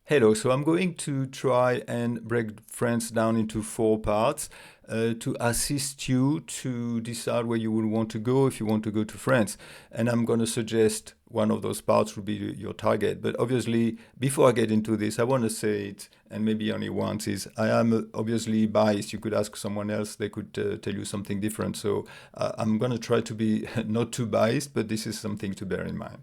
Hello, so I'm going to try and break France down into four parts to assist you to decide where you will want to go if you want to go to France. And I'm going to suggest one of those parts will be your target. But obviously, before I get into this, I want to say it, and maybe only once, is I am obviously biased. You could ask someone else, they could tell you something different. So I'm going to try to be not too biased, but this is something to bear in mind.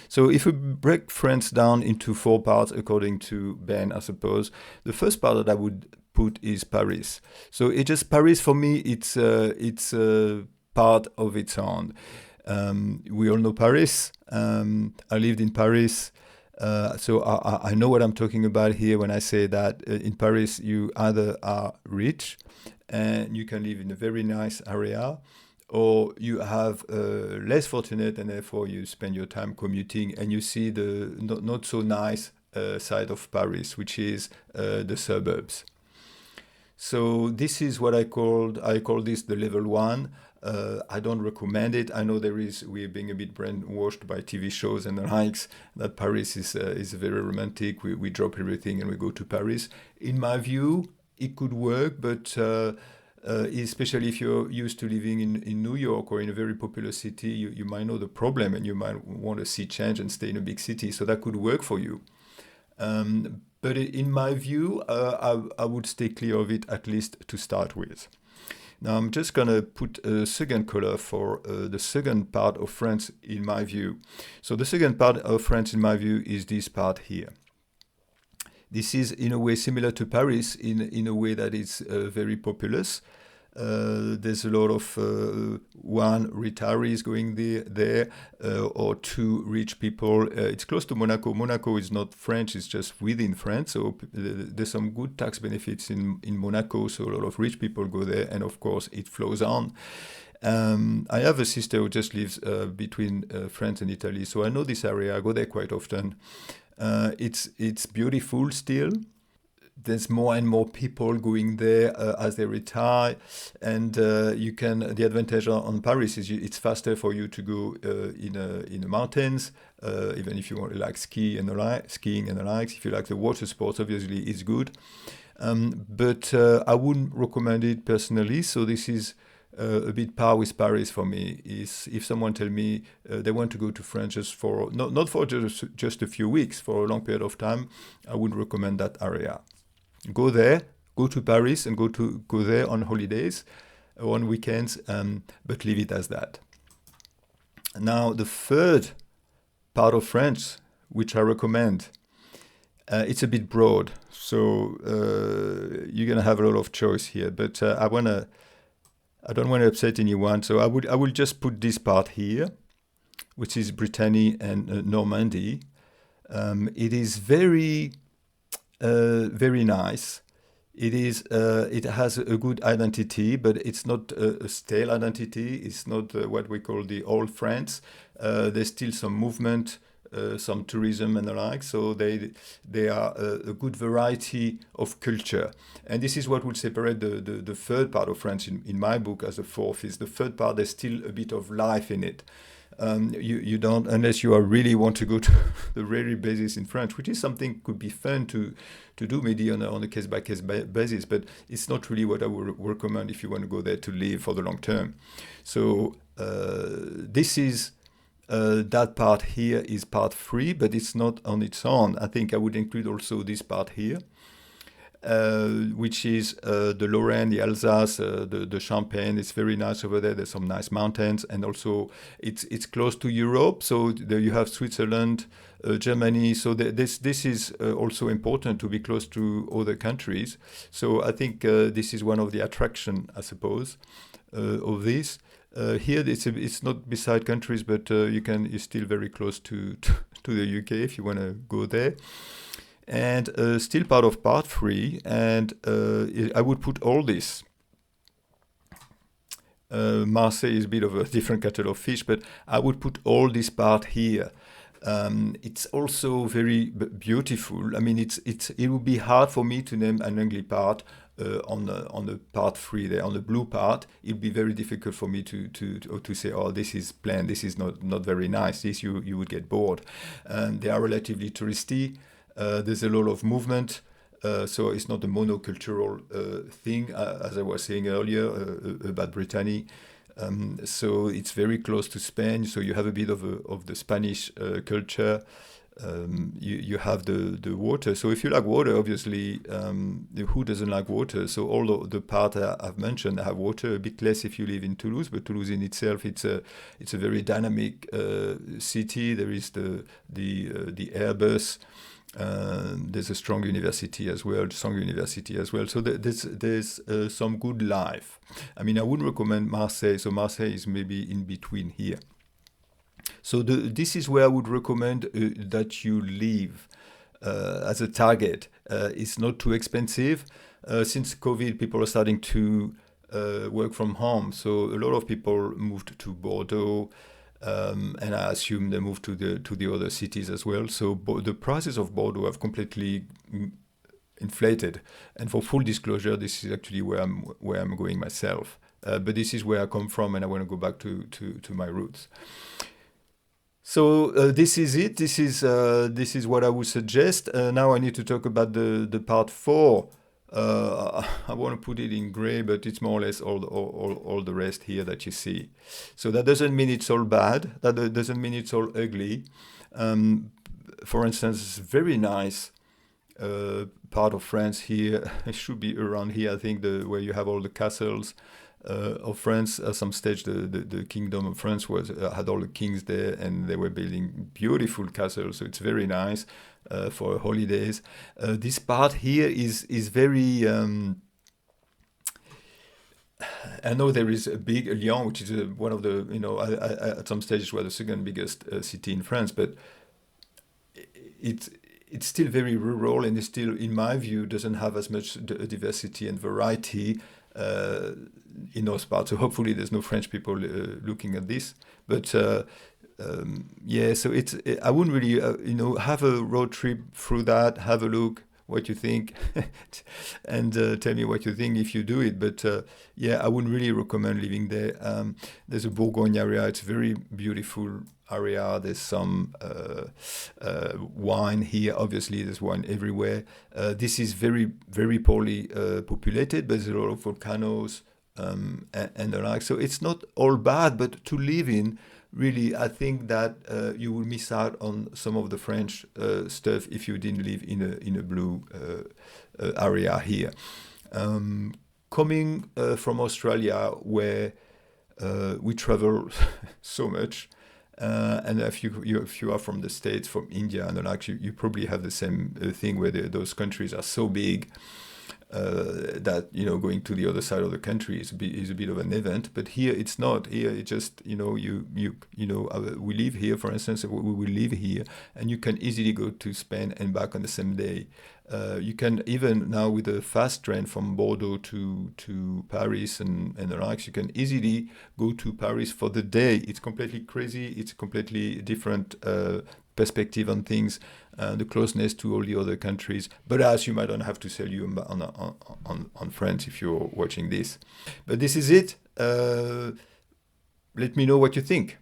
So if we break France down into four parts, according to Ben, I suppose, the first part that I would put is Paris. So it just Paris for me, it's a part of its own. We all know Paris. I lived in Paris. So I know what I'm talking about here when I say that in Paris you either are rich and you can live in a very nice area, or you have less fortunate and therefore you spend your time commuting and you see the not so nice side of Paris, which is the suburbs. So this is what I call this the level one. I don't recommend it. I know we're being a bit brainwashed by TV shows and the likes that Paris is very romantic. We drop everything and we go to Paris. In my view, it could work, but especially if you're used to living in New York or in a very popular city, you might know the problem and you might want to see change and stay in a big city. So that could work for you. But in my view, I would stay clear of it at least to start with. Now I'm just going to put a second color for the second part of France in my view. So the second part of France in my view is this part here. This is in a way similar to Paris in a way that it's very populous. There's a lot of one retirees going there or two rich people. It's close to Monaco. Monaco is not French; it's just within France. So there's some good tax benefits in Monaco. So a lot of rich people go there, and of course it flows on. I have a sister who just lives between France and Italy, so I know this area. I go there quite often. It's beautiful still. There's more and more people going there as they retire, and you can. The advantage on Paris is it's faster for you to go in the mountains, even if you want to like skiing and the likes. If you like the water sports, obviously it's good, but I wouldn't recommend it personally. So this is a bit par with Paris for me. Is if someone tell me they want to go to France just for not for just a few weeks, for a long period of time, I would recommend that area. Go there, go to Paris, and go there on holidays, or on weekends, but leave it as that. Now the third part of France, which I recommend, it's a bit broad, so you're gonna have a lot of choice here. But I don't want to upset anyone, so I will just put this part here, which is Brittany and Normandy. It is very nice. It has a good identity, but it's not a stale identity. It's not what we call the old France. There's still some movement, some tourism and the like. So they are a good variety of culture. And this is what would separate the third part of France in my book as a fourth. Is the third part, there's still a bit of life in it. You don't, unless you are really want to go to the very basis in France, which is something could be fun to do maybe on a case by case basis, but it's not really what I would recommend if you want to go there to live for the long term. So this is that part here is part three, but it's not on its own. I think I would include also this part here. Which is the Lorraine, the Alsace, the Champagne. It's very nice over there. There's some nice mountains, and also it's close to Europe. So there you have Switzerland, Germany. So this is also important to be close to other countries. So I think this is one of the attraction, I suppose, of this. Here it's not beside countries, but you're still very close to the UK if you want to go there. And still part of part three, and I would put all this. Marseille is a bit of a different kettle of fish, but I would put all this part here. It's also very beautiful. I mean, it would be hard for me to name an ugly part on the part three there, on the blue part. It'd be very difficult for me to say, oh, this is plain, this is not very nice. This you would get bored. They are relatively touristy. There's a lot of movement. So it's not a monocultural thing, as I was saying earlier about Brittany. So it's very close to Spain. So you have a bit of the Spanish culture. You have the water. So if you like water, obviously, who doesn't like water? So all the part I've mentioned have water. A bit less if you live in Toulouse, but Toulouse in itself, it's a very dynamic city. There is the Airbus. There's a strong university as well. So there's some good life. I mean, I wouldn't recommend Marseille. So Marseille is maybe in between here. So this is where I would recommend that you live as a target. It's not too expensive. Since COVID, people are starting to work from home. So a lot of people moved to Bordeaux, and I assume they moved to the other cities as well. So the prices of Bordeaux have completely inflated. And for full disclosure, this is actually where I'm going myself. But this is where I come from, and I want to go back to my roots. So this is it. This is what I would suggest. Now I need to talk about the part 4. I want to put it in gray, but it's more or less all the rest here that you see. So that doesn't mean it's all bad. That doesn't mean it's all ugly. For instance, it's very nice part of France here. It should be around here, I think, where you have all the castles. Of France. At some stage, the kingdom of France had all the kings there, and they were building beautiful castles. So it's very nice for holidays. This part here is very. I know there is a big Lyon, which is one of the at some stages were the second biggest city in France, but it's still very rural, and it still, in my view, doesn't have as much diversity and variety in those parts. So hopefully there's no French people looking at this. But so I wouldn't really have a road trip through that. Have a look what you think, and tell me what you think if you do it. But I wouldn't really recommend living there. There's a Bourgogne area. It's a very beautiful area. There's some wine here. Obviously, there's wine everywhere. This is very, very poorly populated, but there's a lot of volcanoes and the like. So it's not all bad, but to live in, really, I think that you will miss out on some of the French stuff if you didn't live in a blue area here. Coming from Australia, where we travel so much, and if you are from the States, from India, and the like, you probably have the same thing where those countries are so big. That going to the other side of the country is a bit of an event, but here it's not. Here it's just we live here, for instance. We will live here, and you can easily go to Spain and back on the same day. You can even now with a fast train from Bordeaux to Paris and the likes. You can easily go to Paris for the day. It's completely crazy. It's a completely different perspective on things, the closeness to all the other countries. But as you might not have to sell you on France if you're watching this. But this is it. Let me know what you think.